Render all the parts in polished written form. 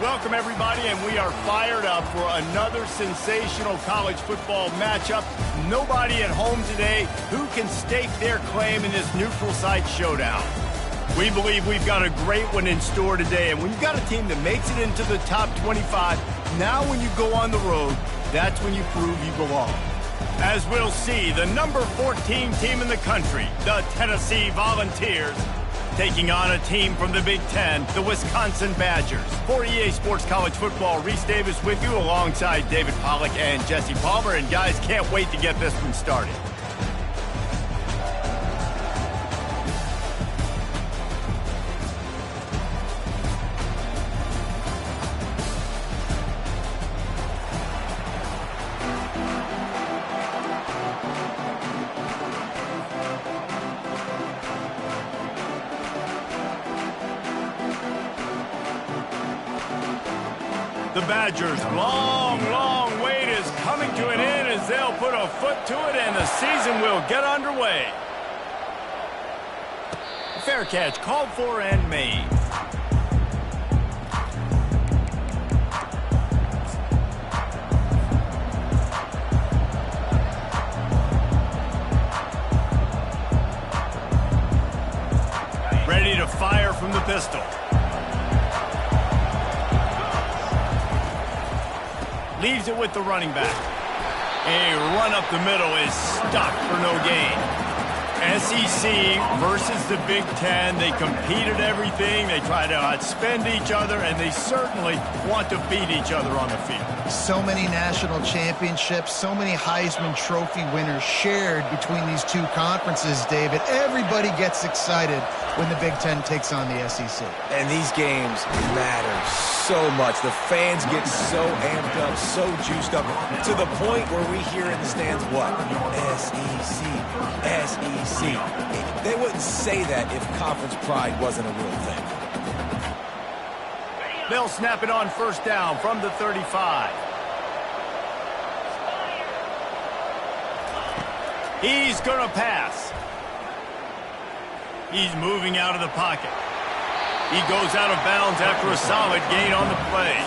Welcome, everybody, and we are fired up for another sensational college football matchup. Nobody at home today who can stake their claim in this neutral site showdown. We believe we've got a great one in store today, and when you've got a team that makes it into the top 25, now when you go on the road, that's when you prove you belong. As we'll see, the number 14 team in the country, the Tennessee Volunteers, taking on a team from the Big Ten, the Wisconsin Badgers. For EA Sports College Football, Reese Davis with you alongside David Pollack and Jesse Palmer. And guys, can't wait to get this one started. The Badgers' long wait is coming to an end as they'll put a foot to it and the season will get underway. Fair catch called for and made. Ready to fire from the pistol. Leaves it with the running back. A run up the middle is stuck for no gain. SEC versus the Big Ten. They compete at everything. They try to outspend each other, and they certainly want to beat each other on the field. So many national championships, so many Heisman Trophy winners shared between these two conferences, David. Everybody gets excited when the Big Ten takes on the SEC. And these games matter so much. The fans get so amped up, so juiced up, to the point where we hear in the stands, what? SEC, SEC. They wouldn't say that if conference pride wasn't a real thing. They'll snap it on first down from the 35. He's going to pass. He's moving out of the pocket. He goes out of bounds after a solid gain on the play.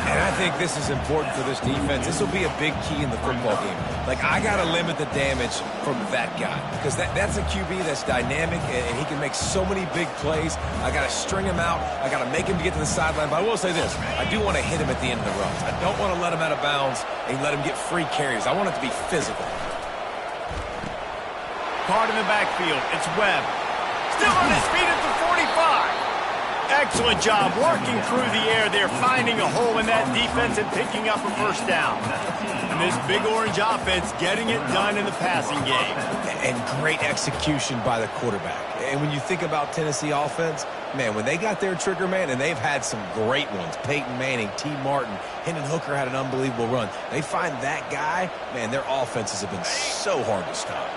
And I think this is important for this defense. This will be a big key in the football game. Like, I got to limit the damage from that guy because that's a QB that's dynamic and he can make so many big plays. I got to string him out. I got to make him get to the sideline. But I will say this. I do want to hit him at the end of the runs. I don't want to let him out of bounds and let him get free carries. I want it to be physical. Caught in the backfield. It's Webb. Still on his feet at the 45. Excellent job working through the air there, finding a hole in that defense and picking up a first down. And this Big Orange offense getting it done in the passing game. And great execution by the quarterback. And when you think about Tennessee offense, man, when they got their trigger man, and they've had some great ones, Peyton Manning, T. Martin, Hendon Hooker had an unbelievable run. They find that guy, man, their offenses have been so hard to stop.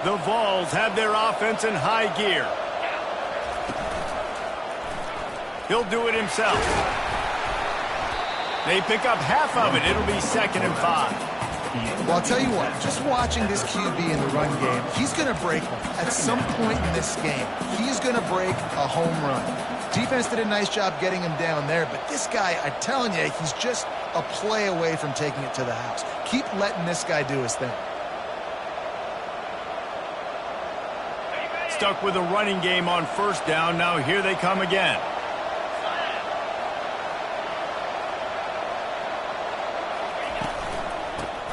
The Vols have their offense in high gear. He'll do it himself. They pick up half of it. It'll be 2nd and 5. Well, I'll tell you what, just watching this QB in the run game, he's going to break one. At some point in this game, he's going to break a home run. Defense did a nice job getting him down there, but this guy, I'm telling you, he's just a play away from taking it to the house. Keep letting this guy do his thing. Stuck with a running game on first down. Now here they come again.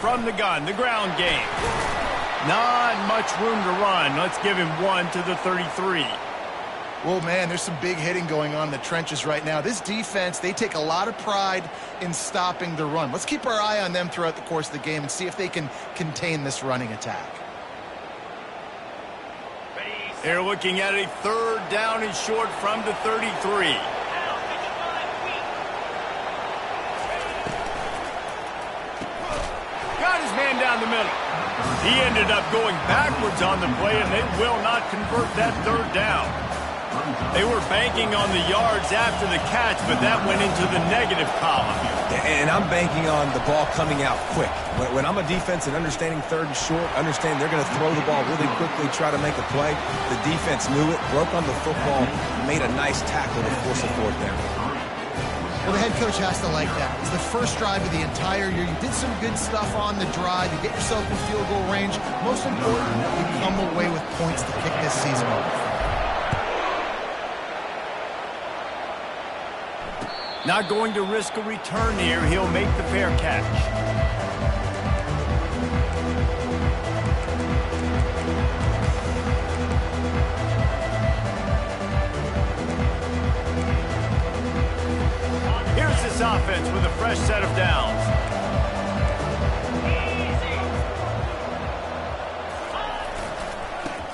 From the gun, the ground game. Not much room to run. Let's give him one to the 33. Well, man, there's some big hitting going on in the trenches right now. This defense, they take a lot of pride in stopping the run. Let's keep our eye on them throughout the course of the game and see if they can contain this running attack. They're looking at a 3rd down and short from the 33. Man down the middle. He ended up going backwards on the play, and they will not convert that 3rd down. They were banking on the yards after the catch, but that went into the negative column. And I'm banking on the ball coming out quick. When I'm a defense and understanding 3rd and short, understand they're going to throw the ball really quickly, try to make a play. The defense knew it, broke on the football, made a nice tackle to force a 4th down. Well, the head coach has to like that. It's the first drive of the entire year. You did some good stuff on the drive. You get yourself in field goal range. Most important, you come away with points to kick this season off. Not going to risk a return here. He'll make the fair catch. Here's this offense with a fresh set of downs.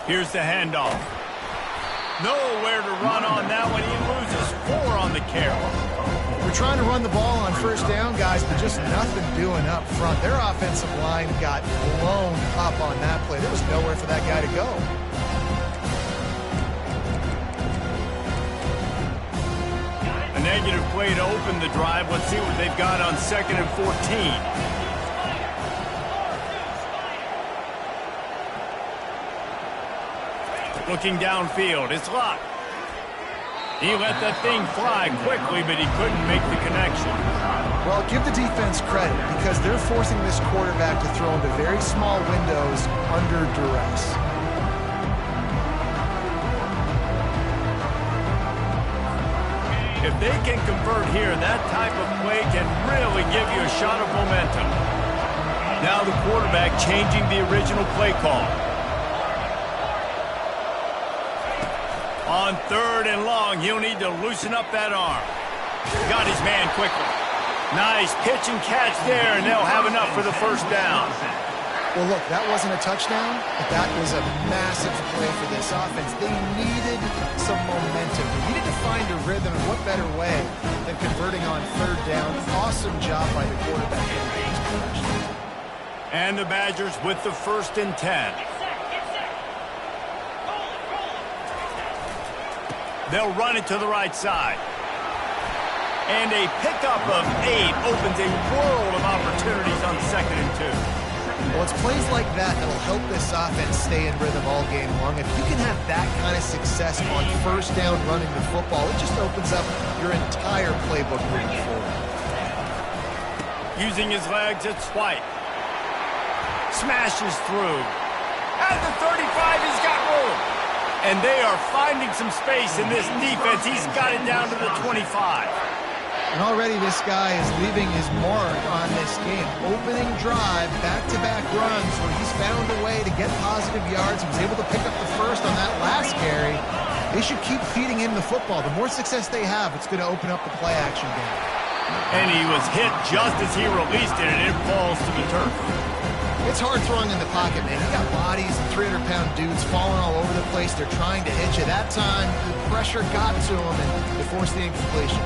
Here's the handoff. Nowhere to run on that one. He loses 4 on the carry. We're trying to run the ball on first down, guys, but just nothing doing up front. Their offensive line got blown up on that play. There was nowhere for that guy to go. A negative play to open the drive. Let's see what they've got on 2nd and 14. Looking downfield, it's Locke. He let that thing fly quickly, but he couldn't make the connection. Well, give the defense credit because they're forcing this quarterback to throw into very small windows under duress. If they can convert here, that type of play can really give you a shot of momentum. Now the quarterback changing the original play call. On 3rd and long, he'll need to loosen up that arm. Got his man quickly. Nice pitch and catch there, and they'll have enough for the first down. Well, look, that wasn't a touchdown, but that was a massive play for this offense. They needed some momentum. They needed to find a rhythm, and what better way than converting on 3rd down. Awesome job by the quarterback. And the Badgers with the 1st and 10. They'll run it to the right side. And a pickup of 8 opens a world of opportunities on 2nd and 2. Well, it's plays like that that'll help this offense stay in rhythm all game long. If you can have that kind of success on 1st down running the football, it just opens up your entire playbook moving forward. Using his legs, it's White. Smashes through. At the 35, he's got room. And they are finding some space in this defense. He's got it down to the 25. And already this guy is leaving his mark on this game. Opening drive, back-to-back runs where he's found a way to get positive yards. He was able to pick up the 1st on that last carry. They should keep feeding him the football. The more success they have, it's going to open up the play-action game. And he was hit just as he released it, and it falls to the turf. It's hard throwing in the pocket, man. You got bodies and 300-pound dudes falling all over the place. They're trying to hit you. That time, the pressure got to them, and they forced the incompletion.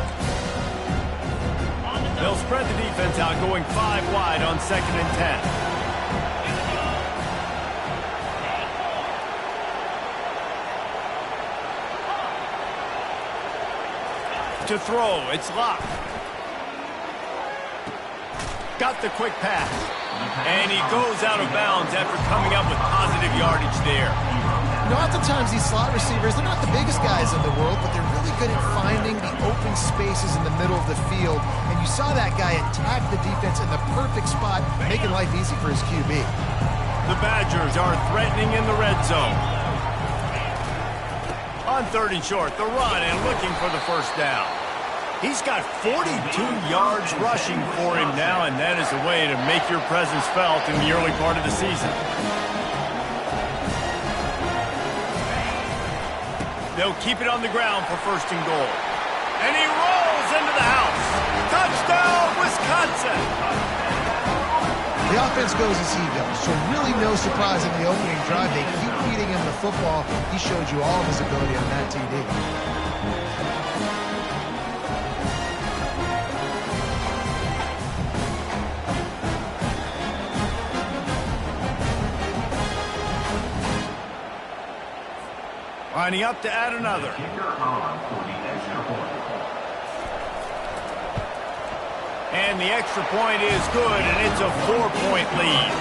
They'll spread the defense out, going 5 wide on 2nd and 10. To throw, it's Locke. Got the quick pass. And he goes out of bounds after coming up with positive yardage there. You know, oftentimes these slot receivers, they're not the biggest guys in the world, but they're really good at finding the open spaces in the middle of the field. And you saw that guy attack the defense in the perfect spot, making life easy for his QB. The Badgers are threatening in the red zone. On 3rd and short, the run and looking for the 1st down. He's got 42 yards rushing for him now, and that is a way to make your presence felt in the early part of the season. They'll keep it on the ground for 1st and goal. And he rolls into the house. Touchdown, Wisconsin! The offense goes as he goes, so really no surprise in the opening drive. They keep feeding him the football. He showed you all of his ability on that TD. Lining up to add another. And the extra point is good, and it's a 4-point lead.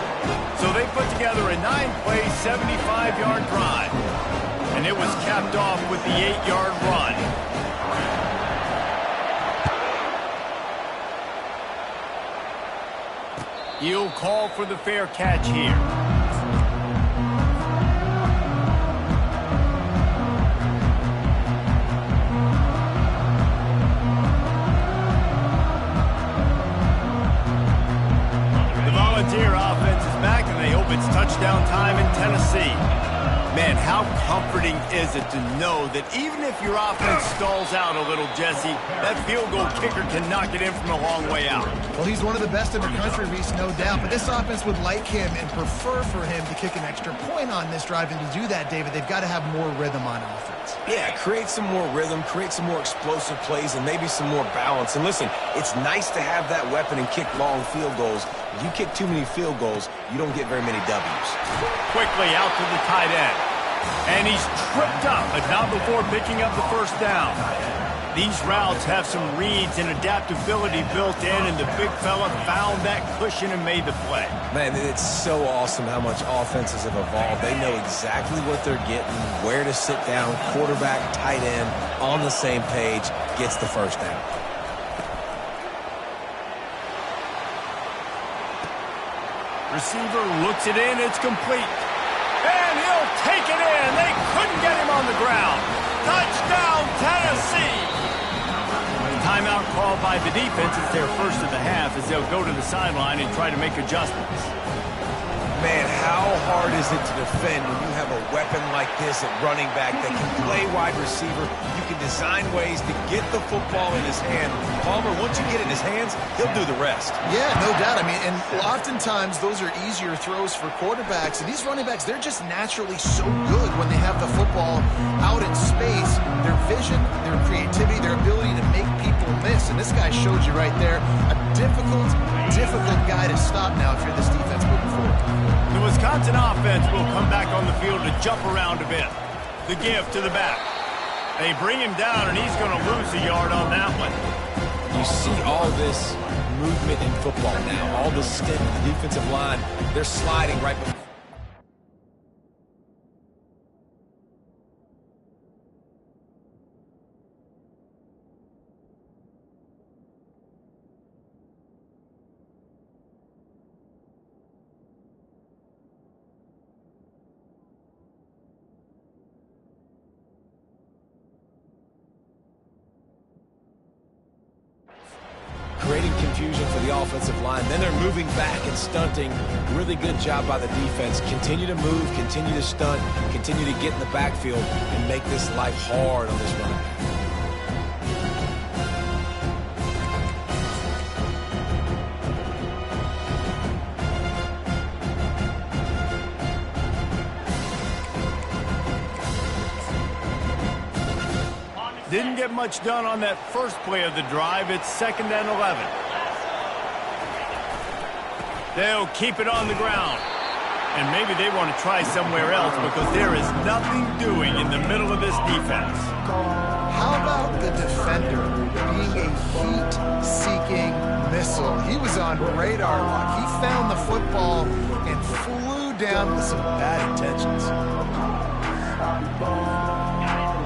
So they put together a 9-play, 75-yard drive. And it was capped off with the 8-yard run. He'll call for the fair catch here. The Volunteer offense is back, and they hope it's touchdown time in Tennessee. Man, how comforting is it to know that even if your offense stalls out a little, Jesse, that field goal kicker can knock it in from a long way out. Well, he's one of the best in the country, Reese, no doubt. But this offense would like him and prefer for him to kick an extra point on this drive. And to do that, David, they've got to have more rhythm on offense. Yeah, create some more rhythm, create some more explosive plays, and maybe some more balance. And listen, it's nice to have that weapon and kick long field goals. If you kick too many field goals, you don't get very many W's. Quickly out to the tight end. And he's tripped up, but not before picking up the first down. These routes have some reads and adaptability built in, and the big fella found that cushion and made the play. Man, it's so awesome how much offenses have evolved. They know exactly what they're getting, where to sit down, quarterback, tight end, on the same page, gets the first down. Receiver looks it in, it's complete. And he'll take it in. They couldn't get him on the ground. Touchdown, Tennessee! Timeout called by the defense. It's their first of the half as they'll go to the sideline and try to make adjustments. Man, how hard is it to defend when you have a weapon like this at running back that can play wide receiver? You can design ways to get the football in his hand. Palmer, once you get it in his hands, he'll do the rest. Yeah, no doubt. I mean, and oftentimes those are easier throws for quarterbacks. And these running backs, they're just naturally so good when they have the football out in space. Their vision, their creativity, their ability to make people miss. And this guy showed you right there, a difficult guy to stop now if you're this defense moving forward. The Wisconsin offense will come back on the field to jump around a bit. The give to the back. They bring him down, and he's going to lose a yard on that one. You see all this movement in football now, all the stint, the defensive line, they're sliding right before. Creating confusion for the offensive line. Then they're moving back and stunting. Really good job by the defense. Continue to move, continue to stunt, continue to get in the backfield and make this life hard on this running back. Didn't get much done on that first play of the drive. It's 2nd and 11. They'll keep it on the ground. And maybe they want to try somewhere else because there is nothing doing in the middle of this defense. How about the defender being a heat-seeking missile? He was on radar lock. He found the football and flew down with some bad intentions.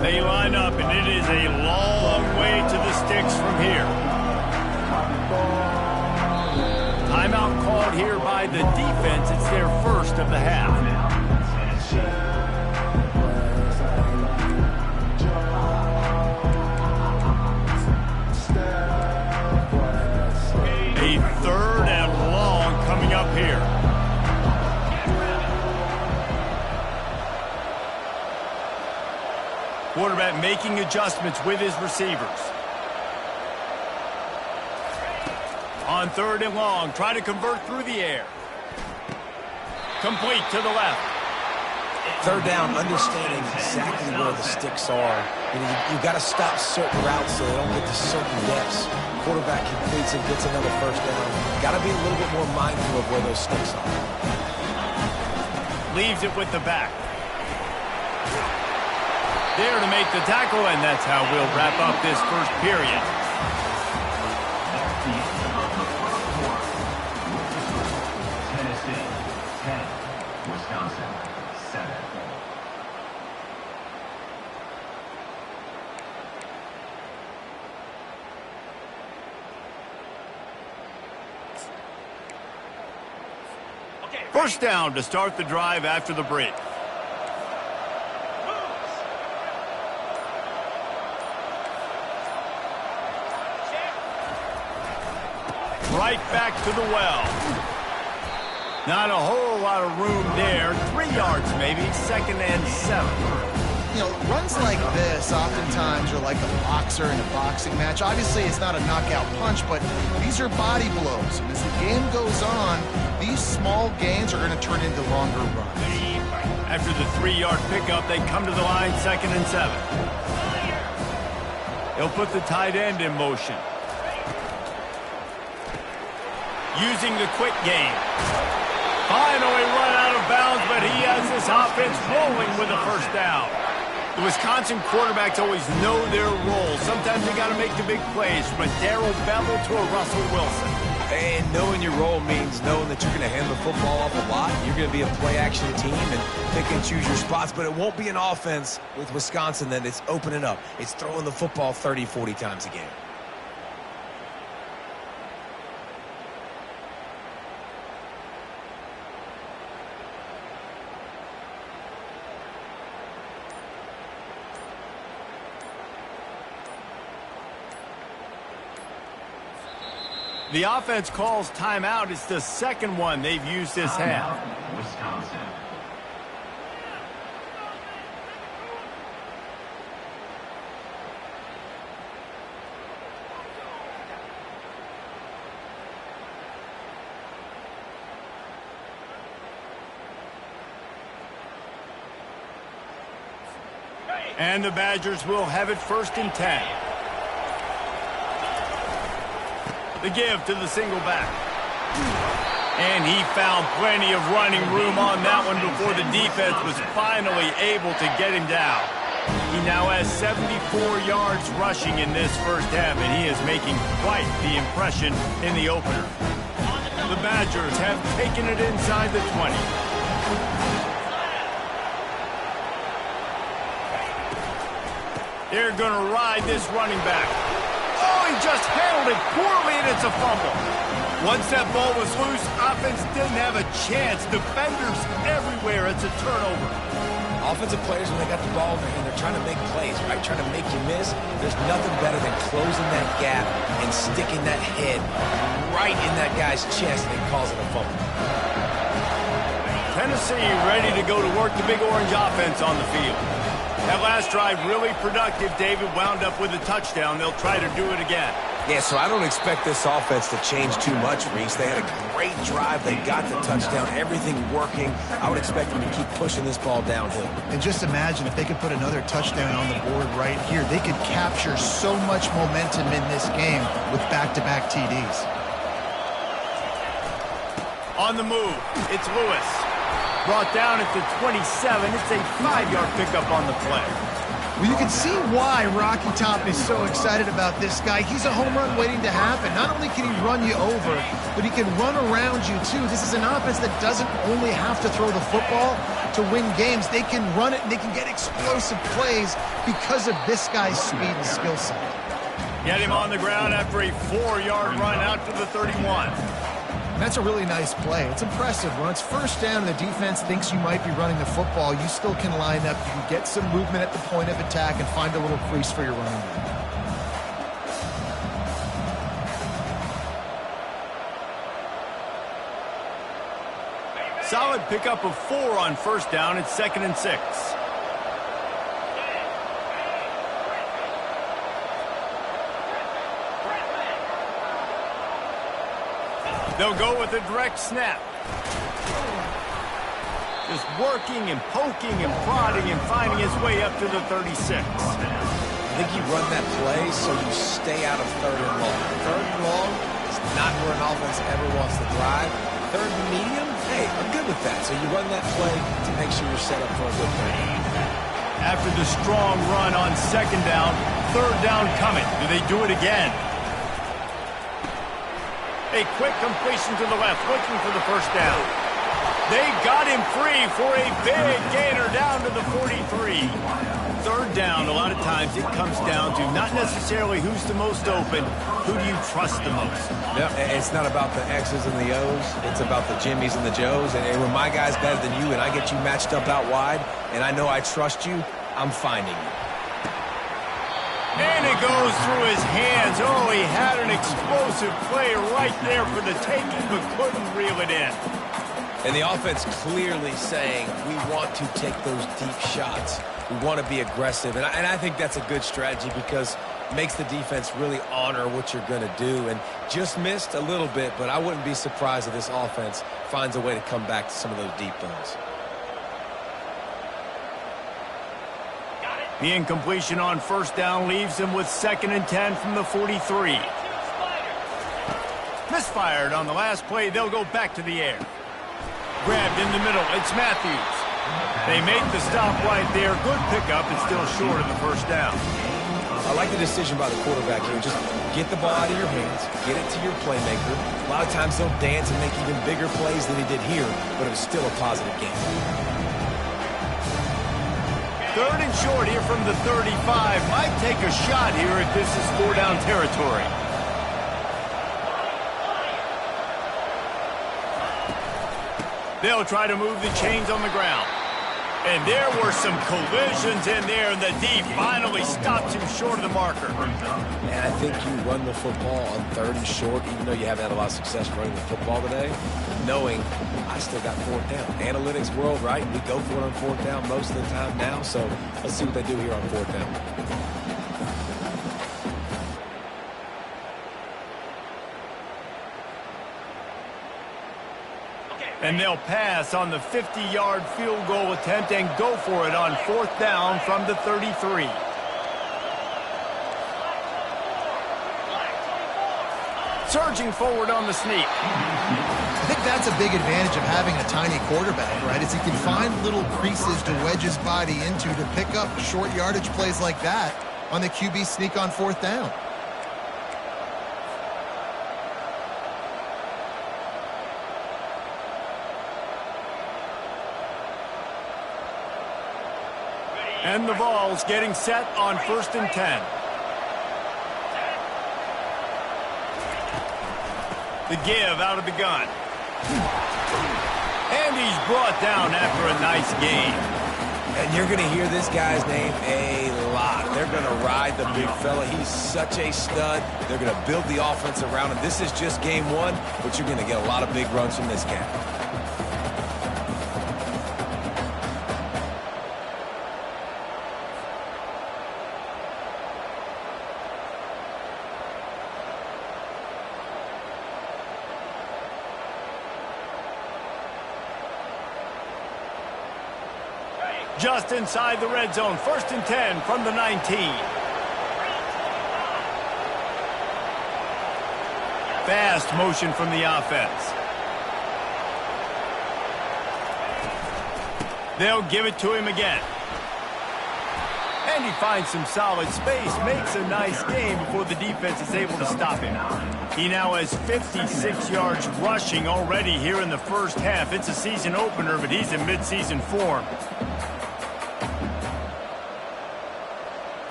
They line up, and it is a long way to the sticks from here. Timeout called here by the defense. It's their first of the half. A 3rd and long coming up here. Quarterback making adjustments with his receivers. On 3rd and long, try to convert through the air. Complete to the left. 3rd down, understanding exactly where the sticks are. You've got to stop certain routes so they don't get to certain depths. Quarterback completes and gets another 1st down. Got to be a little bit more mindful of where those sticks are. Leaves it with the back. There to make the tackle, and that's how we'll wrap up this first period. Tennessee 10, Wisconsin 7. First down to start the drive after the break. Right back to the well. Not a whole lot of room there. 3 yards maybe, 2nd and 7. You know, runs like this oftentimes are like a boxer in a boxing match. Obviously, it's not a knockout punch, but these are body blows. And as the game goes on, these small gains are going to turn into longer runs. After the 3-yard pickup, they come to the line, 2nd and 7. They'll put the tight end in motion. Using the quick game. Finally run out of bounds, but he has this offense rolling with a first down. The Wisconsin quarterbacks always know their role. Sometimes they got to make the big plays, from a Darrell Bevell to a Russell Wilson. And knowing your role means knowing that you're going to hand the football off a lot. You're going to be a play-action team and pick and choose your spots, but it won't be an offense with Wisconsin that it's opening up. It's throwing the football 30, 40 times a game. The offense calls timeout. It's the second one they've used this half. Wisconsin. And the Badgers will have it 1st and 10. The give to the single back. And he found plenty of running room on that one before the defense was finally able to get him down. He now has 74 yards rushing in this first half, and he is making quite the impression in the opener. The Badgers have taken it inside the 20. They're going to ride this running back. Oh, he just handled it poorly, and it's a fumble. Once that ball was loose, offense didn't have a chance. Defenders everywhere. It's a turnover. Offensive players, when they got the ball in their hand, they're trying to make plays, right? Trying to make you miss. There's nothing better than closing that gap and sticking that head right in that guy's chest and causing a fumble. Tennessee ready to go to work the Big Orange offense on the field. That last drive really productive. David wound up with a touchdown. They'll try to do it again. Yeah, so I don't expect this offense to change too much, Reese. They had a great drive. They got the touchdown. Everything working. I would expect them to keep pushing this ball downhill. And just imagine if they could put another touchdown on the board right here. They could capture so much momentum in this game with back-to-back TDs. On the move, it's Lewis. Brought down at the 27. It's a 5-yard pickup on the play. Well, you can see why Rocky Top is so excited about this guy. He's a home run waiting to happen. Not only can he run you over, but he can run around you, too. This is an offense that doesn't only have to throw the football to win games. They can run it, and they can get explosive plays because of this guy's speed and skill set. Get him on the ground after a 4-yard run out to the 31. And that's a really nice play. It's impressive. When it's first down and the defense thinks you might be running the football, you still can line up. You can get some movement at the point of attack and find a little crease for your running back. Solid pickup of 4 on first down. It's 2nd and 6. They'll go with a direct snap. Just working and poking and prodding and finding his way up to the 36. I think you run that play so you stay out of 3rd and long. 3rd and long is not where an offense ever wants to drive. 3rd and medium, hey, I'm good with that. So you run that play to make sure you're set up for a good play. After the strong run on 2nd down, 3rd down coming. Do they do it again? A quick completion to the left, looking for the first down. They got him free for a big gainer down to the 43. third down, a lot of times it comes down to not necessarily who's the most open, who do you trust the most? Yeah, it's not about the X's and the O's. It's about the Jimmys and the Joes. And when my guy's better than you and I get you matched up out wide and I know I trust you, I'm finding you. And it goes through his hands. Oh, he had an explosive play right there for the taking, but couldn't reel it in. And the offense clearly saying, we want to take those deep shots. We want to be aggressive. And I think that's a good strategy because it makes the defense really honor what you're going to do. And just missed a little bit, but I wouldn't be surprised if this offense finds a way to come back to some of those deep balls. The incompletion on first down leaves him with 2nd and 10 from the 43. Misfired on the last play. They'll go back to the air. Grabbed in the middle. It's Matthews. They make the stop right there. Good pickup. It's still short of the first down. I like the decision by the quarterback here. Just get the ball out of your hands. Get it to your playmaker. A lot of times they'll dance and make even bigger plays than he did here, but it was still a positive game. 3rd and short here from the 35. Might take a shot here if this is 4-down territory. They'll try to move the chains on the ground. And there were some collisions in there, and the D finally stops him short of the marker. And I think you run the football on 3rd and short, even though you haven't had a lot of success running the football today, knowing I still got 4th down. Analytics world, right? We go for it on 4th down most of the time now, so let's see what they do here on 4th down. And they'll pass on the 50-yard field goal attempt and go for it on 4th down from the 33. Surging forward on the sneak. I think that's a big advantage of having a tiny quarterback, right? Is he can find little creases to wedge his body into to pick up short yardage plays like that on the QB sneak on 4th down. And the ball's getting set on 1st and 10. The give out of the gun. And he's brought down after a nice game. And you're going to hear this guy's name a lot. They're going to ride the big fella. He's such a stud. They're going to build the offense around him. This is just game 1, but you're going to get a lot of big runs from this guy. Just inside the red zone, 1st and 10 from the 19. Fast motion from the offense. They'll give it to him again. And he finds some solid space, makes a nice game before the defense is able to stop him. He now has 56 yards rushing already here in the first half. It's a season opener, but he's in midseason form.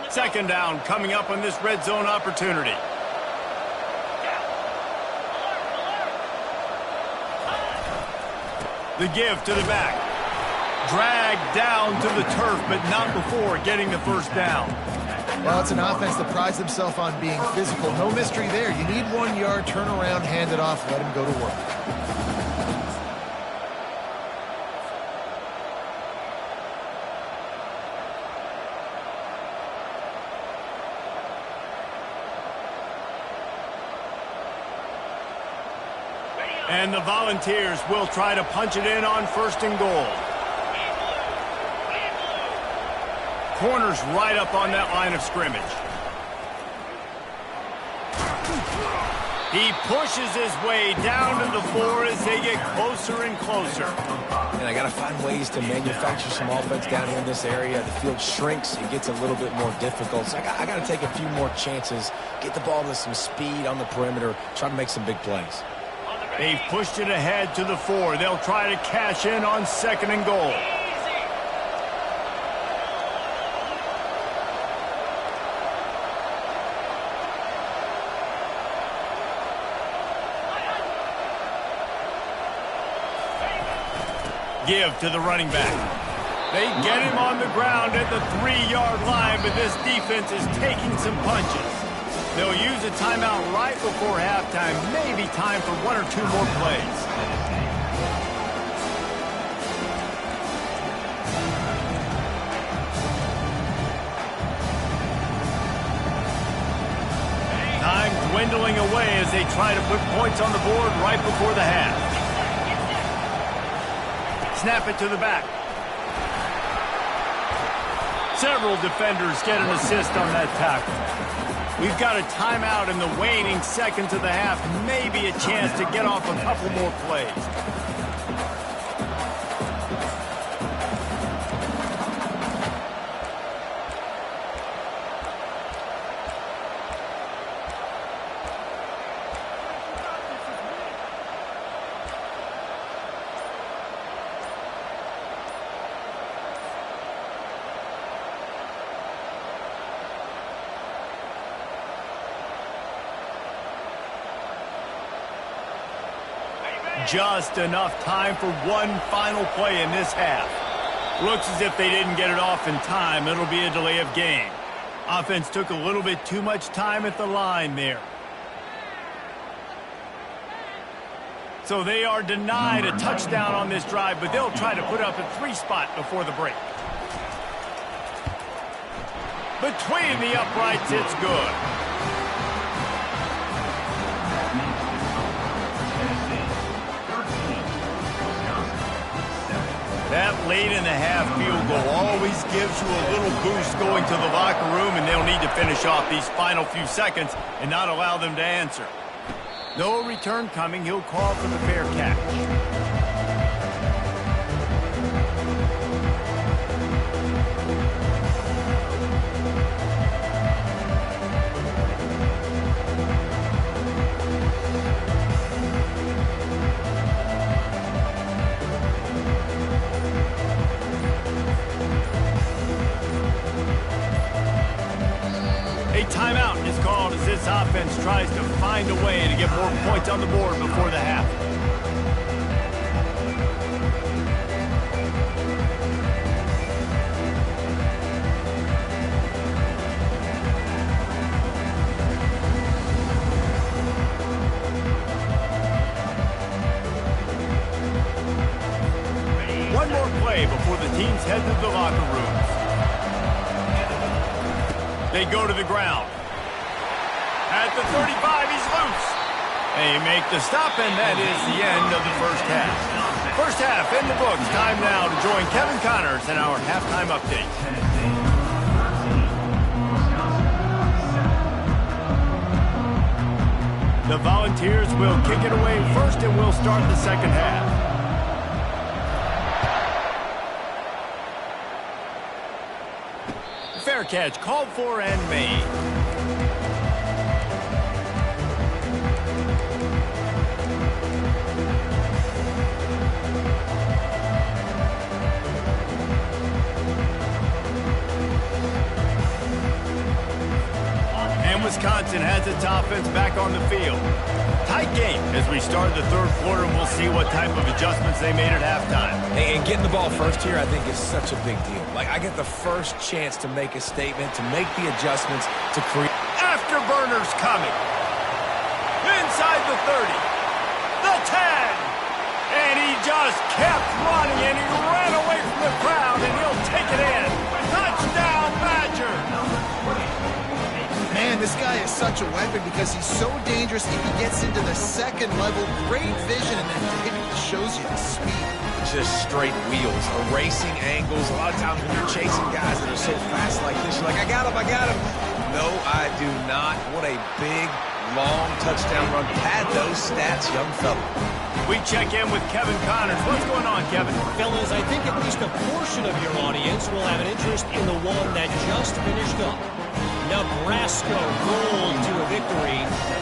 2nd down coming up on this red zone opportunity. The give to the back. Dragged down to the turf, but not before getting the 1st down. Well, it's an offense that prides themselves on being physical. No mystery there. You need 1 yard, turn around, hand it off, let him go to work. And the Volunteers will try to punch it in on 1st and goal. Corners right up on that line of scrimmage. He pushes his way down to the floor as they get closer and closer. And I got to find ways to manufacture some offense down here in this area. The field shrinks. It gets a little bit more difficult. So I got to take a few more chances, get the ball to some speed on the perimeter, try to make some big plays. They've pushed it ahead to the 4. They'll try to cash in on 2nd and goal. Give to the running back. They get him on the ground at the 3-yard line, but this defense is taking some punches. They'll use a timeout right before halftime. Maybe time for 1 or 2 more plays. Time dwindling away as they try to put points on the board right before the half. Snap it to the back. Several defenders get an assist on that tackle. We've got a timeout in the waning seconds of the half. Maybe a chance to get off a couple more plays. Just enough time for one final play in this half. Looks as if they didn't get it off in time. It'll be a delay of game. Offense took a little bit too much time at the line there. So they are denied a touchdown on this drive, but they'll try to put up a 3-spot before the break. Between the uprights, it's good. That late in the half field goal always gives you a little boost going to the locker room, and they'll need to finish off these final few seconds and not allow them to answer. No return coming. He'll call for the fair catch. Timeout is called as this offense tries to find a way to get more points on the board before the half. One more play before the teams head to the locker rooms. They go to the ground. At the 35, he's loose. They make the stop, and that is the end of the first half. First half in the books. Time now to join Kevin Connors in our halftime update. The Volunteers will kick it away first, and we'll start the second half. Fair catch called for and made. And Wisconsin has its offense back on the field. Tight game as we start the third quarter, and we'll see what type of adjustments they made at halftime. And getting the ball first here, I think, is such a big deal. Like, I get the first chance to make a statement, to make the adjustments, to create. Afterburners coming. Inside the 30. The 10. And he just kept running, and he ran away from the crowd, and he'll take it in. Touchdown, Badger. Man, this guy is such a weapon because he's so dangerous if he gets into the second level. Great vision, and then David shows you the speed. Just straight wheels, erasing angles. A lot of times when you're chasing guys that are so fast like this, you're like, I got him. No, I do not. What a big, long touchdown run. Pad those stats, young fella. We check in with Kevin Connors. What's going on, Kevin? Fellas, I think at least a portion of your audience will have an interest in the one that just finished up. Nebraska rolled to a victory.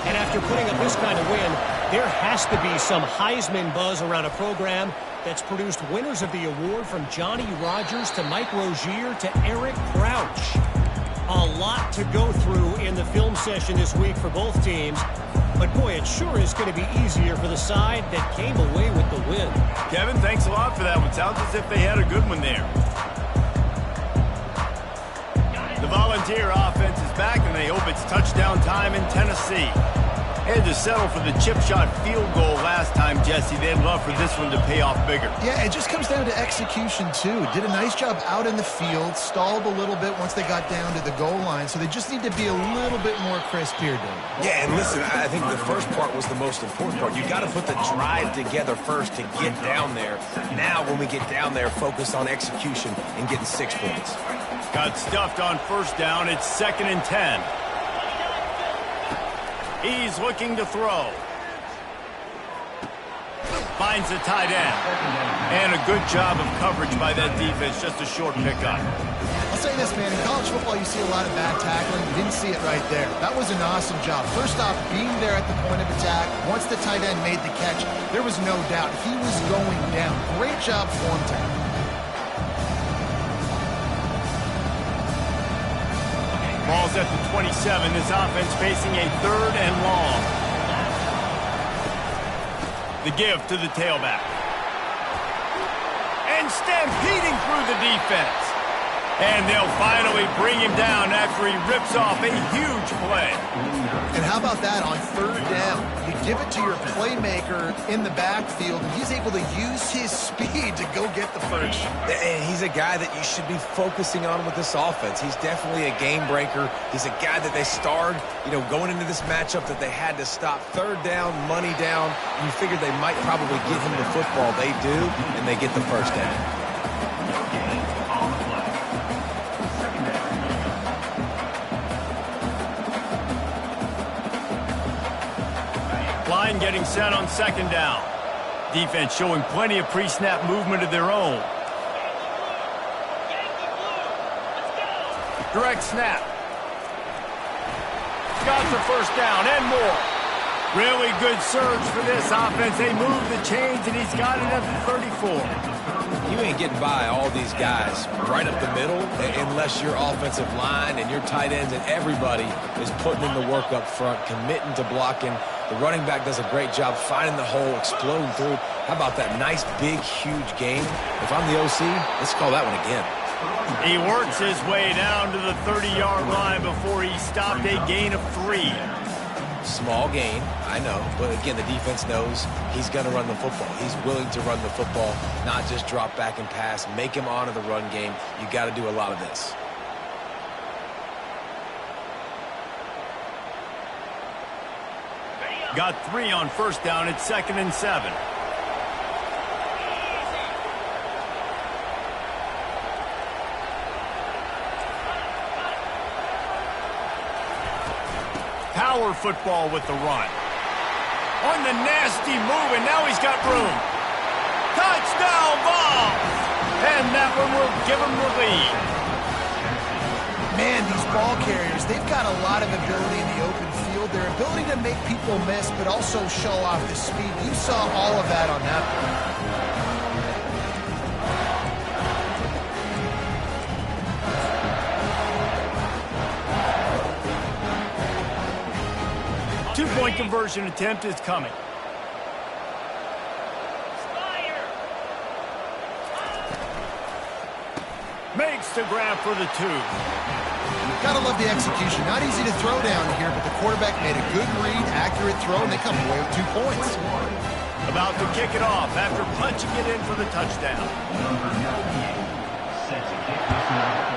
And after putting up this kind of win, there has to be some Heisman buzz around a program that's produced winners of the award from Johnny Rodgers to Mike Rozier to Eric Crouch. A lot to go through in the film session this week for both teams. But, boy, it sure is going to be easier for the side that came away with the win. Kevin, thanks a lot for that one. Sounds as if they had a good one there. The Volunteer offense is back, and they hope it's touchdown time in Tennessee. Had to settle for the chip shot field goal last time, Jesse. They'd love for this one to pay off bigger. Yeah, it just comes down to execution, too. Did a nice job out in the field, stalled a little bit once they got down to the goal line, so they just need to be a little bit more crisp here, Dave. Yeah, and listen, I think the first part was the most important part. You got to put the drive together first to get down there. Now, when we get down there, focus on execution and getting 6 points. Got stuffed on first down. It's 2nd and 10. He's looking to throw. Finds the tight end. And a good job of coverage by that defense. Just a short pickup. I'll say this, man. In college football, you see a lot of bad tackling. You didn't see it right there. That was an awesome job. First off, being there at the point of attack. Once the tight end made the catch, there was no doubt he was going down. Great job for him, Tom. Ball's at the 27. This offense facing a 3rd and long. The give to the tailback. And stampeding through the defense. And they'll finally bring him down after he rips off a huge play. And how about that on 3rd down? You give it to your playmaker in the backfield, and he's able to use his speed to go get the first. And he's a guy that you should be focusing on with this offense. He's definitely a game breaker. He's a guy that they starred, going into this matchup that they had to stop. 3rd down, money down. You figured they might probably give him the football. They do, and they get the first down. Line getting set on 2nd down. Defense showing plenty of pre-snap movement of their own. Direct snap. Got the first down and more. Really good surge for this offense. They move the chains, and he's got it at the 34. You ain't getting by all these guys right up the middle unless your offensive line and your tight ends and everybody is putting in the work up front, committing to blocking. The running back does a great job finding the hole, exploding through. How about that nice, big, huge game? If I'm the OC, let's call that one again. He works his way down to the 30-yard line before he stopped a gain of 3. Small gain, I know, but again, the defense knows he's going to run the football. He's willing to run the football, not just drop back and pass, make him honor the run game. You got to do a lot of this. Got 3 on first down. It's 2nd and 7. Power football with the run. On the nasty move, and now he's got room. Touchdown ball! And that one will give him the lead. Man, these ball carriers, they've got a lot of ability in the open field. Their ability to make people miss, but also show off the speed. You saw all of that on that play. 2-point conversion attempt is coming. Makes the grab for the 2. Gotta love the execution. Not easy to throw down here, but the quarterback made a good read, accurate throw, and they come away with 2 points. About to kick it off after punching it in for the touchdown. Set to kick this one.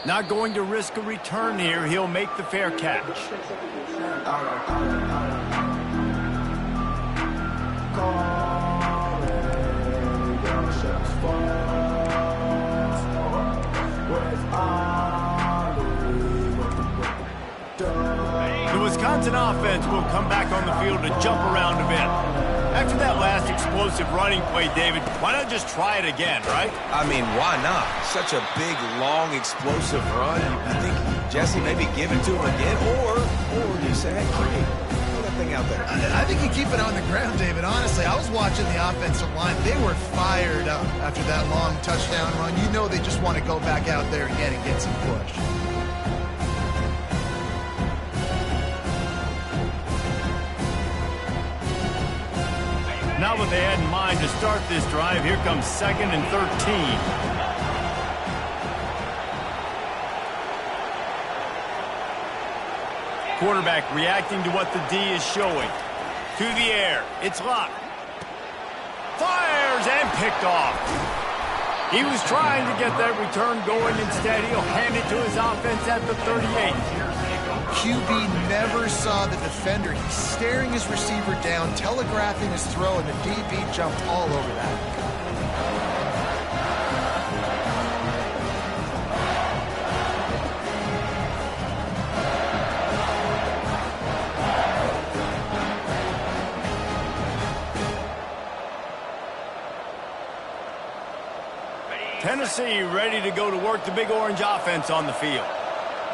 Not going to risk a return here. He'll make the fair catch. The Wisconsin offense will come back on the field to jump around a bit. After that last explosive running play, David, why not just try it again, right? I mean, why not? Such a big, long, explosive run. You think Jesse maybe give it to him again? Or do you say, hey, throw that thing out there? I think you keep it on the ground, David. Honestly, I was watching the offensive line. They were fired up after that long touchdown run. You know they just want to go back out there again and get some push. Now what they had in mind to start this drive, here comes 2nd and 13. Quarterback reacting to what the D is showing. To the air. It's locked. Fires and picked off. He was trying to get that return going. Instead, he'll hand it to his offense at the 38. QB never saw the defender. He's staring his receiver down, telegraphing his throw, and the DB jumped all over that. Tennessee ready to go to work the Big Orange offense on the field.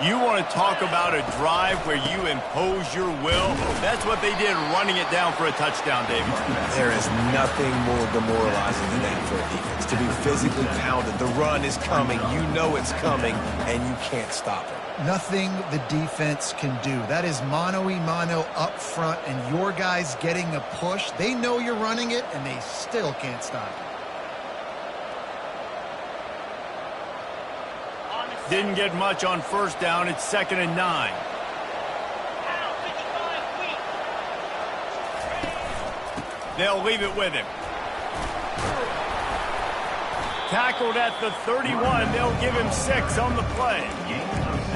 You want to talk about a drive where you impose your will? That's what they did, running it down for a touchdown, David. There is nothing more demoralizing than that for a defense. To be physically pounded. The run is coming. You know it's coming, and you can't stop it. Nothing the defense can do. That is mano-a-mano up front, and your guys getting a push. They know you're running it, and they still can't stop it. Didn't get much on first down. It's 2nd and 9. They'll leave it with him. Tackled at the 31. They'll give him 6 on the play.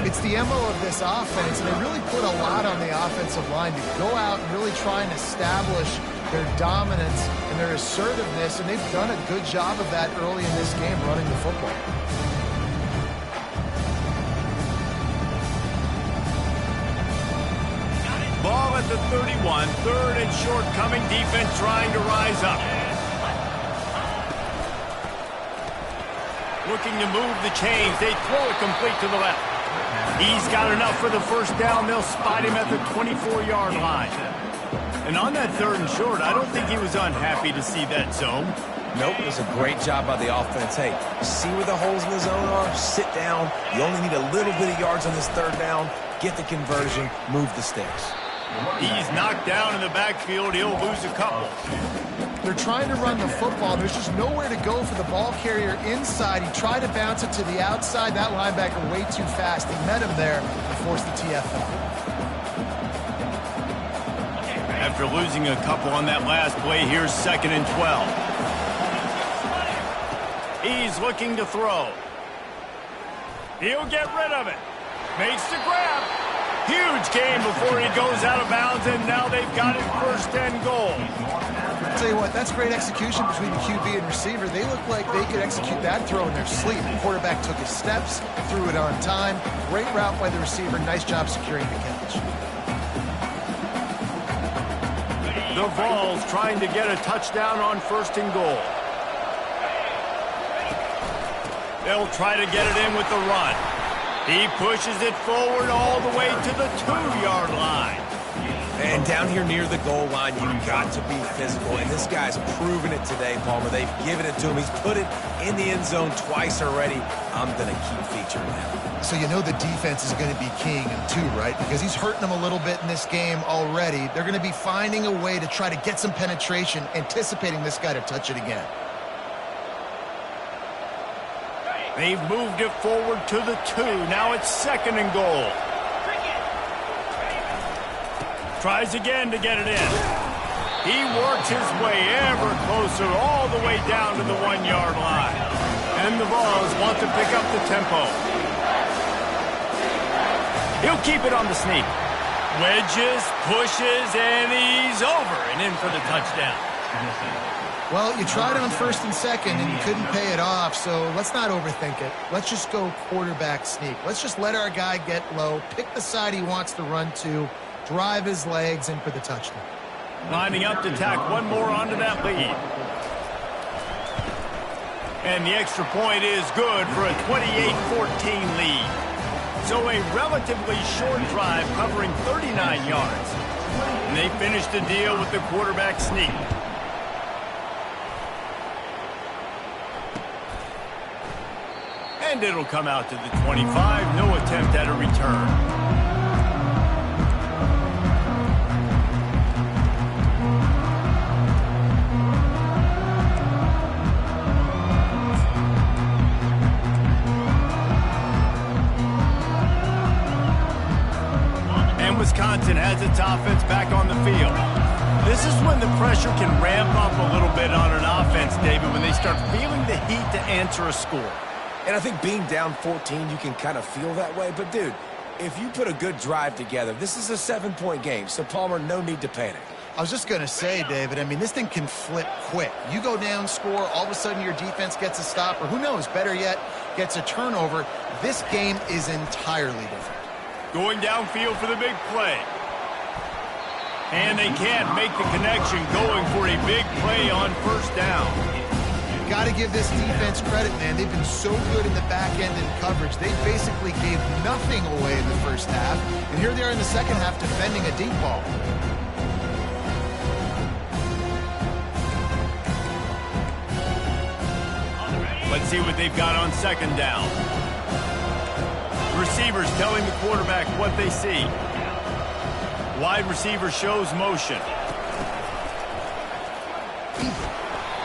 It's the MO of this offense, and they really put a lot on the offensive line to go out and really try and establish their dominance and their assertiveness, and they've done a good job of that early in this game running the football. Ball at the 31, 3rd and short coming, defense trying to rise up. Looking to move the chains, they throw it complete to the left. He's got enough for the first down, they'll spot him at the 24-yard line. And on that 3rd and short, I don't think he was unhappy to see that zone. Nope, it was a great job by the offense. Hey, see where the holes in the zone are? Sit down. You only need a little bit of yards on this 3rd down. Get the conversion, move the sticks. He's knocked down in the backfield. He'll lose a couple. They're trying to run the football. There's just nowhere to go for the ball carrier inside. He tried to bounce it to the outside. That linebacker way too fast. He met him there and forced the TFL. After losing a couple on that last play, here's 2nd and 12. He's looking to throw. He'll get rid of it. Makes the grab. Huge gain before he goes out of bounds, and now they've got it 1st and goal. I'll tell you what, that's great execution between the QB and receiver. They look like they could execute that throw in their sleep. The quarterback took his steps, threw it on time. Great route by the receiver. Nice job securing the catch. The Vols trying to get a touchdown on 1st and goal. They'll try to get it in with the run. He pushes it forward all the way to the 2-yard line. And down here near the goal line, you've got to be physical. And this guy's proven it today, Palmer. They've given it to him. He's put it in the end zone twice already. I'm going to keep featuring him. So you know the defense is going to be keying him too, right? Because he's hurting them a little bit in this game already. They're going to be finding a way to try to get some penetration, anticipating this guy to touch it again. They've moved it forward to the 2. Now it's 2nd and goal. Tries again to get it in. He works his way ever closer all the way down to the 1-yard line. And the Vols want to pick up the tempo. He'll keep it on the sneak. Wedges, pushes, and he's over and in for the touchdown. Well, you tried on 1st and 2nd, and you couldn't pay it off, so let's not overthink it. Let's just go quarterback sneak. Let's just let our guy get low, pick the side he wants to run to, drive his legs in for the touchdown. Lining up to tack one more onto that lead. And the extra point is good for a 28-14 lead. So a relatively short drive covering 39 yards. And they finish the deal with the quarterback sneak. And it'll come out to the 25. No attempt at a return. Wisconsin has its offense back on the field. This is when the pressure can ramp up a little bit on an offense, David, when they start feeling the heat to answer a score. And I think being down 14, you can kind of feel that way. But, dude, if you put a good drive together, this is a 7-point game. So, Palmer, no need to panic. I was just going to say, David, I mean, this thing can flip quick. You go down, score, all of a sudden your defense gets a stop, or who knows, better yet, gets a turnover. This game is entirely different. Going downfield for the big play. And they can't make the connection, going for a big play on first down. You've got to give this defense credit, man. They've been so good in the back end in coverage. They basically gave nothing away in the first half. And here they are in the second half defending a deep ball. Let's see what they've got on second down. Receivers telling the quarterback what they see. Wide receiver shows motion.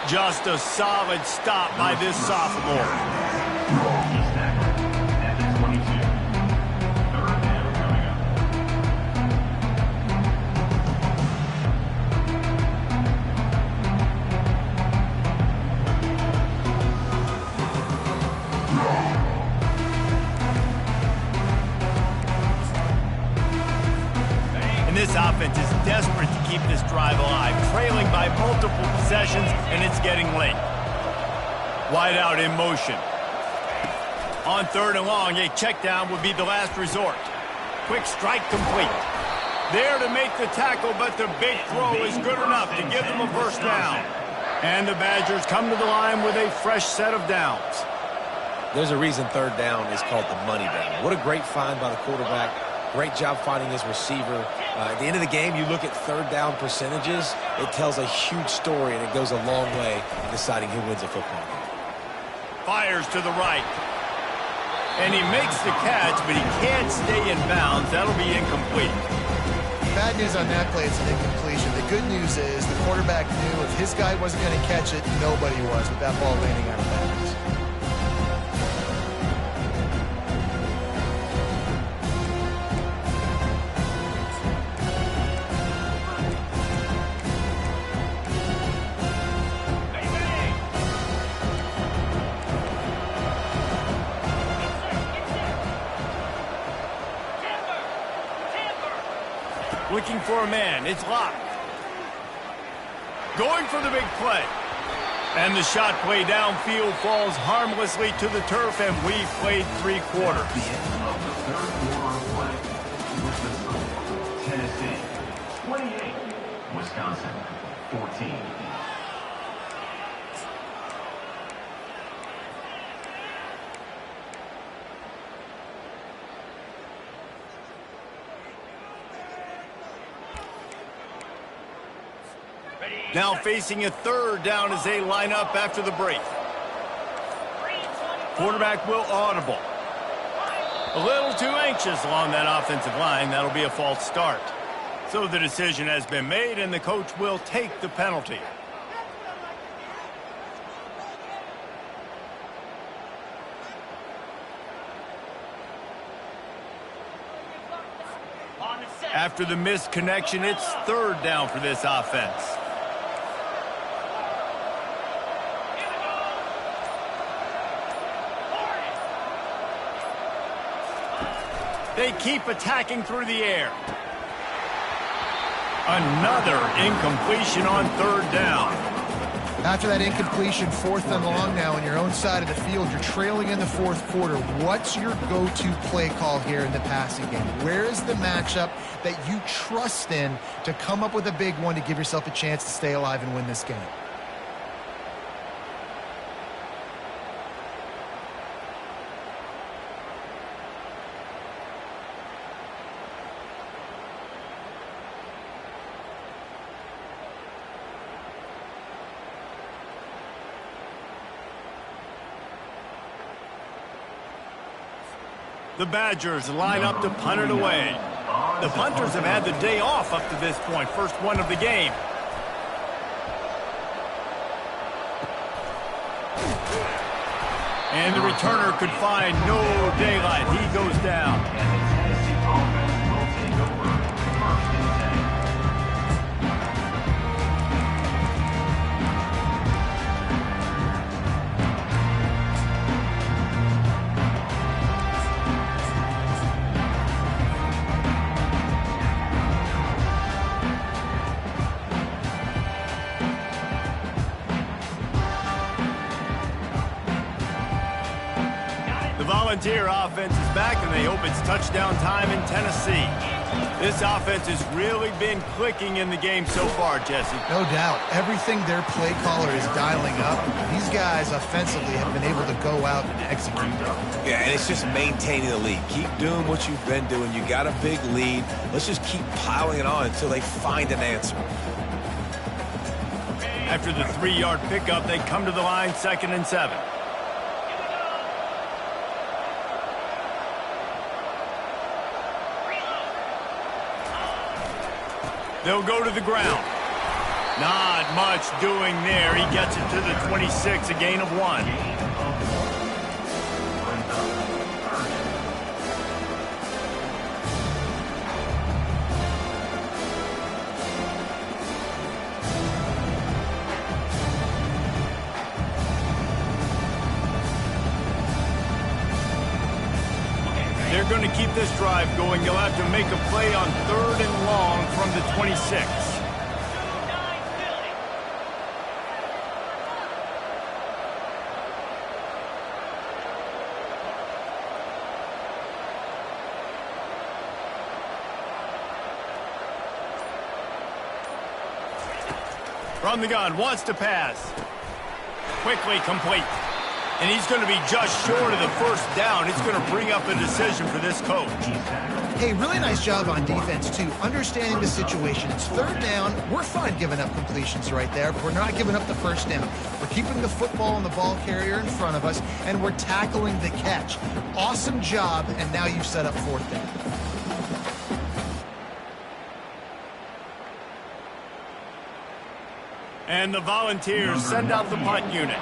Just a solid stop by this sophomore. This offense is desperate to keep this drive alive, trailing by multiple possessions, and it's getting late. Wide out in motion. On third and long, a check down would be the last resort. Quick strike complete. There to make the tackle, but the big throw is good enough to give them a first down. And the Badgers come to the line with a fresh set of downs. There's a reason third down is called the money down. What a great find by the quarterback. Great job finding his receiver. At the end of the game, you look at third down percentages. It tells a huge story, and it goes a long way in deciding who wins a football game. Fires to the right. And he makes the catch, but he can't stay in bounds. That'll be incomplete. Bad news on that play, it's an incompletion. The good news is the quarterback knew if his guy wasn't going to catch it, nobody was with that ball landing out of bounds. Looking for a man. It's locked. Going for the big play. And the shot play downfield falls harmlessly to the turf, and we've played 3 quarters. The end of the third quarter of play with the score, Tennessee 28, Wisconsin 14. Now facing a third down as they line up after the break. Quarterback will audible. A little too anxious along that offensive line. That'll be a false start. So the decision has been made, and the coach will take the penalty. After the missed connection, it's third down for this offense. They keep attacking through the air. Another incompletion on third down. After that incompletion, 4th and long now on your own side of the field, you're trailing in the 4th quarter. What's your go-to play call here in the passing game? Where is the matchup that you trust in to come up with a big one to give yourself a chance to stay alive and win this game? The Badgers line up to punt it away. The punters have had the day off up to this point. First one of the game. And the returner could find no daylight. He goes down. Volunteer offense is back, and they hope it's touchdown time in Tennessee. This offense has really been clicking in the game so far, Jesse. No doubt. Everything their play caller is dialing up, these guys offensively have been able to go out and execute. Yeah, and it's just maintaining the lead. Keep doing what you've been doing. You got a big lead. Let's just keep piling it on until they find an answer. After the 3-yard pickup, they come to the line, 2nd and 7. They'll go to the ground. Not much doing there. He gets it to the 26, a gain of 1. They're going to keep this drive going. They'll have to make a play on 3rd and long from the 26. From the gun, wants to pass. Quickly complete. And he's going to be just short of the 1st down. It's going to bring up a decision for this coach. Hey, really nice job on defense, too. Understanding the situation. It's 3rd down. We're fine giving up completions right there, but we're not giving up the 1st down. We're keeping the football and the ball carrier in front of us, and we're tackling the catch. Awesome job, and now you've set up 4th down. And the Volunteers send out the punt unit.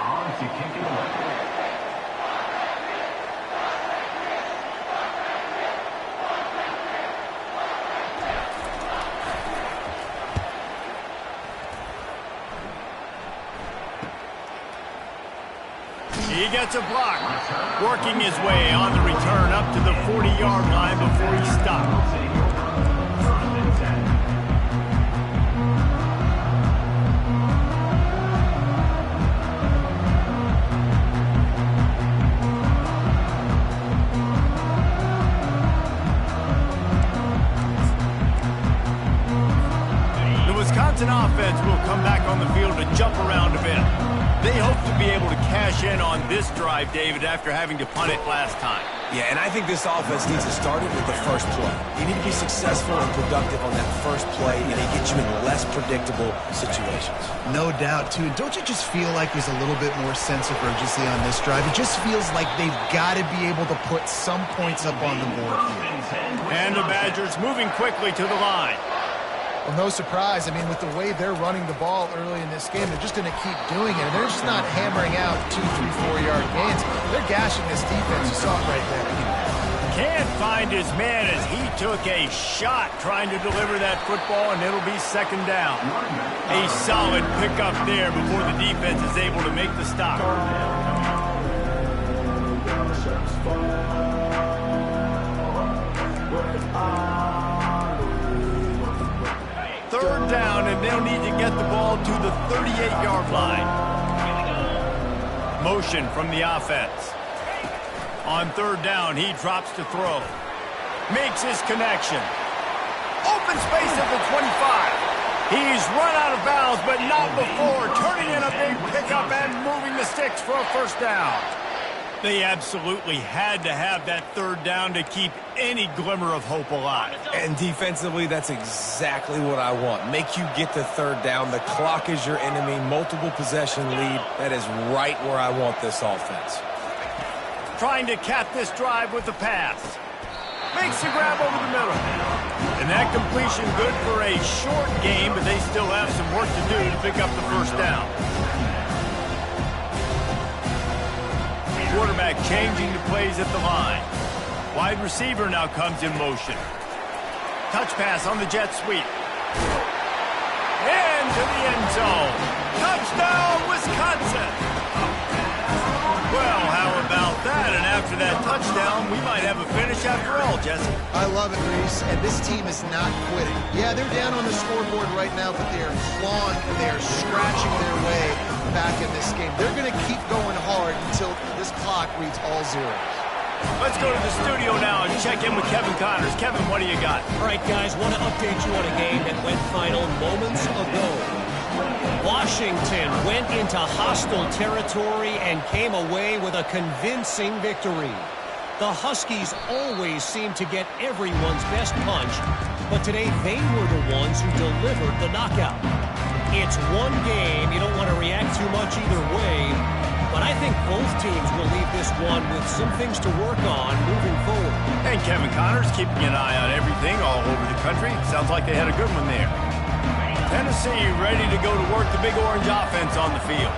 He gets a block, working his way on the return up to the 40-yard line before he stops. The Wisconsin offense will come back on the field to jump around a bit. They hope to be able to cash in on this drive, David, after having to punt it last time. Yeah, and I think this offense needs to start it with the first play. You need to be successful and productive on that first play, and it gets you in less predictable situations. No doubt, too. Don't you just feel like there's a little bit more sense of urgency on this drive? It just feels like they've got to be able to put some points up on the board here. And the Badgers moving quickly to the line. Well, no surprise. I mean, with the way they're running the ball early in this game, they're just going to keep doing it. They're just not hammering out 2, 3, 4-yard gains. They're gashing this defense. You saw it right there. Can't find his man as he took a shot trying to deliver that football, and it'll be 2nd down. A solid pickup there before the defense is able to make the stop. 3rd down, and they'll need to get the ball to the 38-yard line. Motion from the offense. On third down, he drops to throw. Makes his connection. Open space at the 25. He's run out of bounds, but not before. Turning in a big pickup and moving the sticks for a first down. They absolutely had to have that third down to keep any glimmer of hope alive. And defensively, that's exactly what I want. Make you get to third down. The clock is your enemy. Multiple possession lead. That is right where I want this offense. Trying to cap this drive with the pass. Makes the grab over the middle. And that completion good for a short game, but they still have some work to do to pick up the first down. Quarterback changing the plays at the line. Wide receiver now comes in motion. Touch pass on the jet sweep. Into the end zone. Touchdown, Wisconsin! Well, how about that? And after that touchdown, we might have a finish after all, Jesse. I love it, Reese, and this team is not quitting. Yeah, they're down on the scoreboard right now, but they're clawing and they're scratching their way back in this game. They're going to keep going hard until this clock reads all zeros. Let's go to the studio now and check in with Kevin Connors. Kevin, what do you got? All right, guys, want to update you on a game that went final moments ago. Washington went into hostile territory and came away with a convincing victory. The Huskies always seem to get everyone's best punch, but today they were the ones who delivered the knockout. It's one game. You don't want to react too much either way, but I think both teams will leave this one with some things to work on moving forward. And Kevin Connors keeping an eye on everything all over the country. Sounds like they had a good one there. Tennessee ready to go to work the Big Orange offense on the field.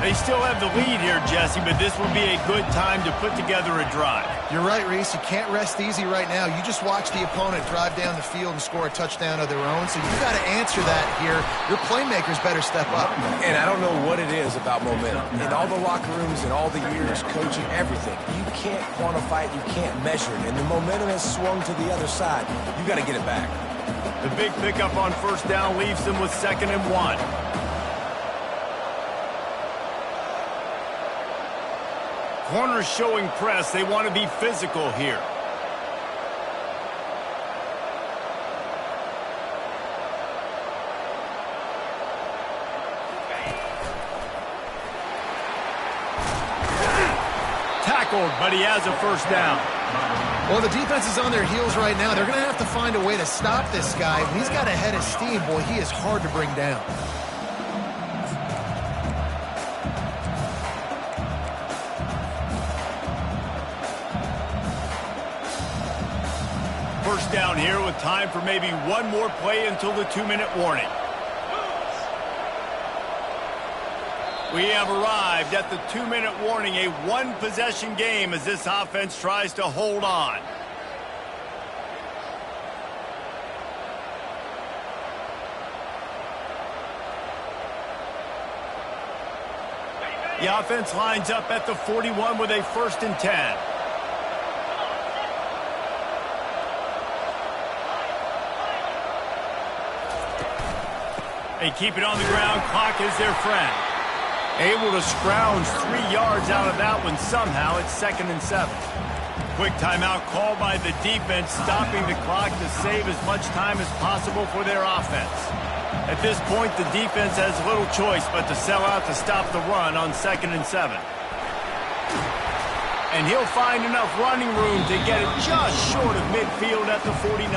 They still have the lead here, Jesse, but this will be a good time to put together a drive. You're right, Reese. You can't rest easy right now. You just watch the opponent drive down the field and score a touchdown of their own, so you got to answer that here. Your playmakers better step up. And I don't know what it is about momentum. In all the locker rooms and all the years coaching, everything, you can't quantify it, you can't measure it. And the momentum has swung to the other side. You got to get it back. The big pickup on first down leaves them with 2nd and 1. Corners showing press. They want to be physical here. Tackled, but he has a first down. Well, the defense is on their heels right now. They're going to have to find a way to stop this guy. When he's got a head of steam, boy, he is hard to bring down. First down here with time for maybe one more play until the 2-minute warning. We have arrived at the 2-minute warning, a one-possession game as this offense tries to hold on. The offense lines up at the 41 with a 1st and 10. They keep it on the ground. Clock is their friend. Able to scrounge 3 yards out of that one somehow. It's 2nd and 7. Quick timeout called by the defense, stopping the clock to save as much time as possible for their offense. At this point, the defense has little choice but to sell out to stop the run on 2nd and 7. And he'll find enough running room to get it just short of midfield at the 49.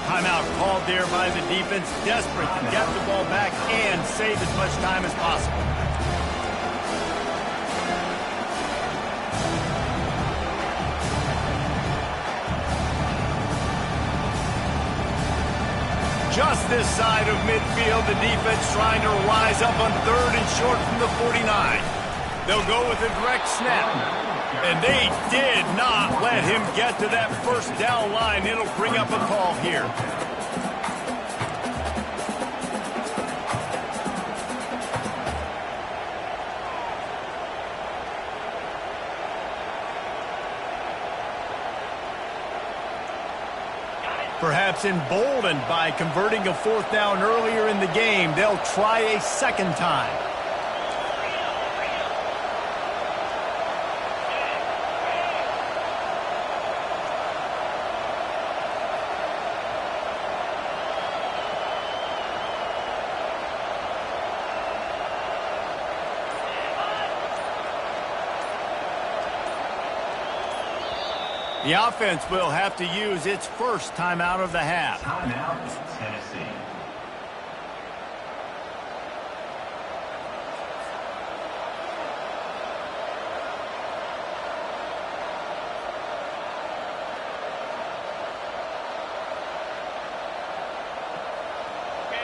Timeout called there by the defense, desperate to get the ball back and save as much time as possible. Just this side of midfield, the defense trying to rise up on 3rd and short from the 49. They'll go with a direct snap. And they did not let him get to that first down line. It'll bring up a call here. Perhaps emboldened by converting a 4th down earlier in the game, they'll try a 2nd time. The offense will have to use its first timeout of the half. Timeout, Tennessee.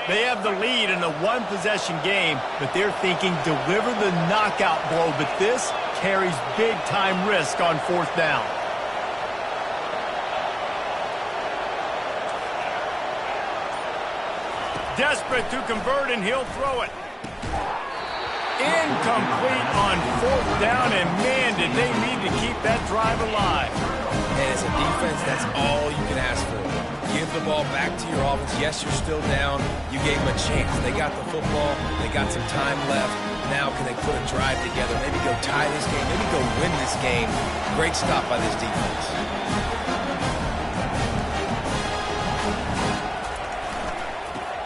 They have the lead in a one-possession game, but they're thinking deliver the knockout blow. But this carries big-time risk on fourth down. Desperate to convert, and he'll throw it. Incomplete on fourth down, and man, did they need to keep that drive alive. And as a defense, that's all you can ask for. Give the ball back to your offense. Yes, you're still down. You gave them a chance. They got the football. They got some time left. Now can they put a drive together? Maybe go tie this game. Maybe go win this game. Great stop by this defense.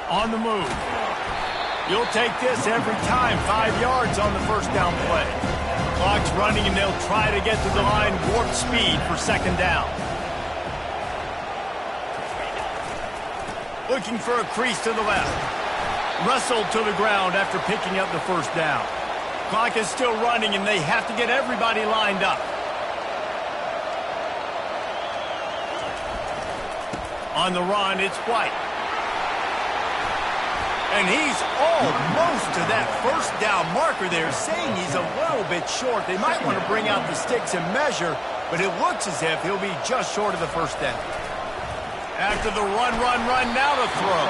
On the move. You'll take this every time. 5 yards on the first down play. Clock's running, and they'll try to get to the line warp speed for second down. Looking for a crease to the left. Wrestled to the ground after picking up the first down. Clock is still running, and they have to get everybody lined up. On the run, it's White. And he's almost to that first down marker there, saying he's a little bit short. They might want to bring out the sticks and measure, but it looks as if he'll be just short of the first down. After the run, now the throw.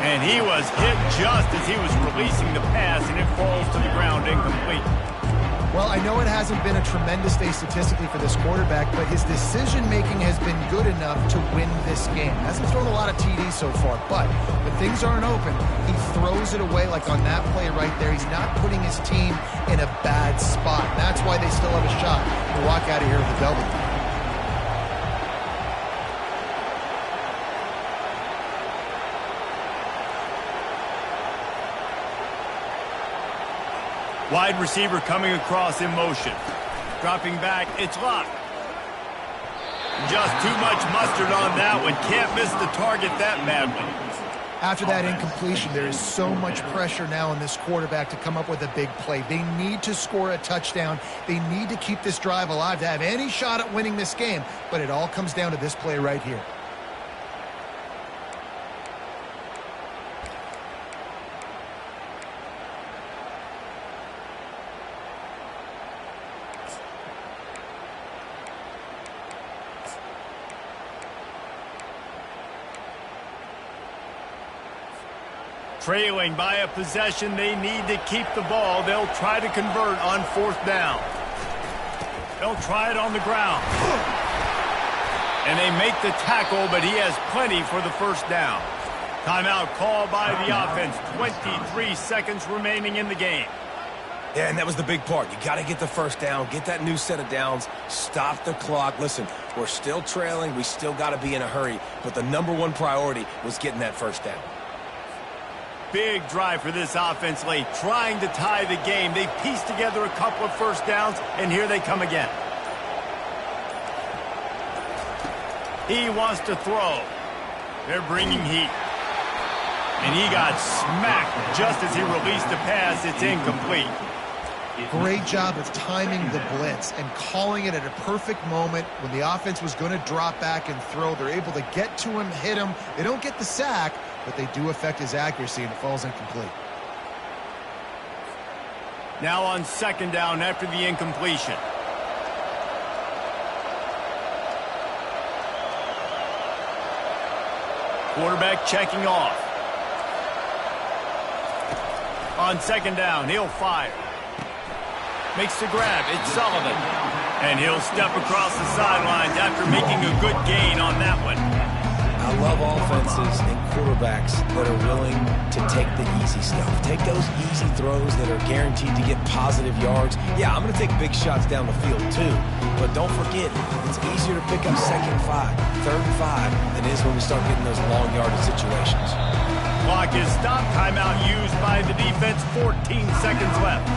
And he was hit just as he was releasing the pass, and it falls to the ground incomplete. Well, I know it hasn't been a tremendous day statistically for this quarterback, but his decision-making has been good enough to win this game. Hasn't thrown a lot of TDs so far, but when things aren't open, he throws it away like on that play right there. He's not putting his team in a bad spot. That's why they still have a shot to walk out of here with a W. Wide receiver coming across in motion. Dropping back, it's locked. Just too much mustard on that one. Can't miss the target that badly. After that incompletion, there is so much pressure now on this quarterback to come up with a big play. They need to score a touchdown. They need to keep this drive alive to have any shot at winning this game. But it all comes down to this play right here. Trailing by a possession, they need to keep the ball. They'll try to convert on fourth down. They'll try it on the ground. And they make the tackle, but he has plenty for the first down. Timeout called by the offense. 23 seconds remaining in the game. Yeah, and that was the big part. You got to get the first down, get that new set of downs, stop the clock. Listen, we're still trailing. We still got to be in a hurry. But the number one priority was getting that first down. Big drive for this offense late, trying to tie the game. They pieced together a couple of first downs, and here they come again. He wants to throw. They're bringing heat. And he got smacked just as he released the pass. It's incomplete. Great job of timing the blitz and calling it at a perfect moment when the offense was going to drop back and throw. They're able to get to him, hit him. They don't get the sack, but they do affect his accuracy, and it falls incomplete. Now on second down after the incompletion. Quarterback checking off. On second down, he'll fire. Makes the grab. It's Sullivan. And he'll step across the sidelines after making a good gain on that one. I love offenses and quarterbacks that are willing to take the easy stuff. Take those easy throws that are guaranteed to get positive yards. Yeah, I'm going to take big shots down the field too. But don't forget, it's easier to pick up second 5, third and 5 than it is when we start getting those long yardage situations. Clock is stopped. Timeout used by the defense. 14 seconds left.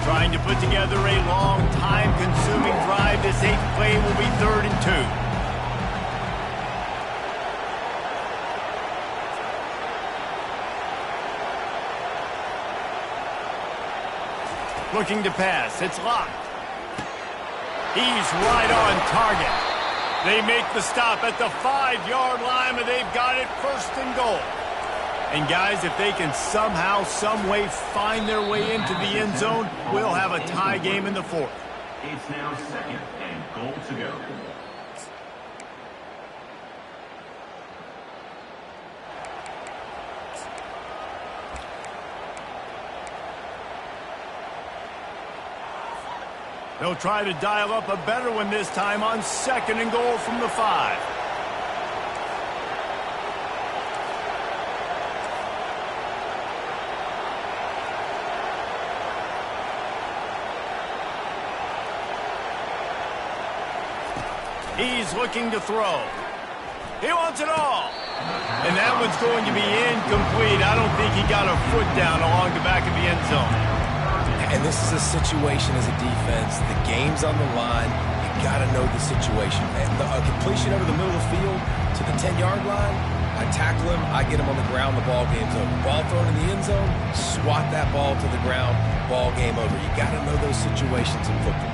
Trying Trying to put together a long, time-consuming drive. This 8th play will be 3rd and 2. Looking to pass. It's locked. He's right on target. They make the stop at the 5-yard line, and they've got it 1st and goal. And guys, if they can somehow, some way find their way into the end zone, we'll have a tie game in the 4th. It's now 2nd and goal to go. They'll try to dial up a better one this time on 2nd and goal from the 5. He's looking to throw. He wants it all. And that one's going to be incomplete. I don't think he got a foot down along the back of the end zone. And this is a situation as a defense. The game's on the line. You got to know the situation. And a completion over the middle of the field to the 10-yard line, I tackle him, I get him on the ground, the ball game's over. Ball thrown in the end zone, swat that ball to the ground, ball game over. You got to know those situations in football.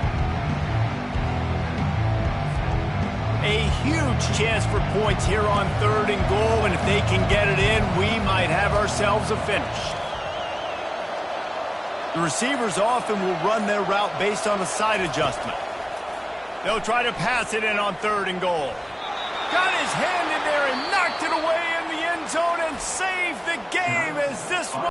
A huge chance for points here on 3rd and goal, and if they can get it in, we might have ourselves a finish. The receivers often will run their route based on a side adjustment. They'll try to pass it in on 3rd and goal. Got his hand in there and knocked it away in the end zone and saved the game as this one.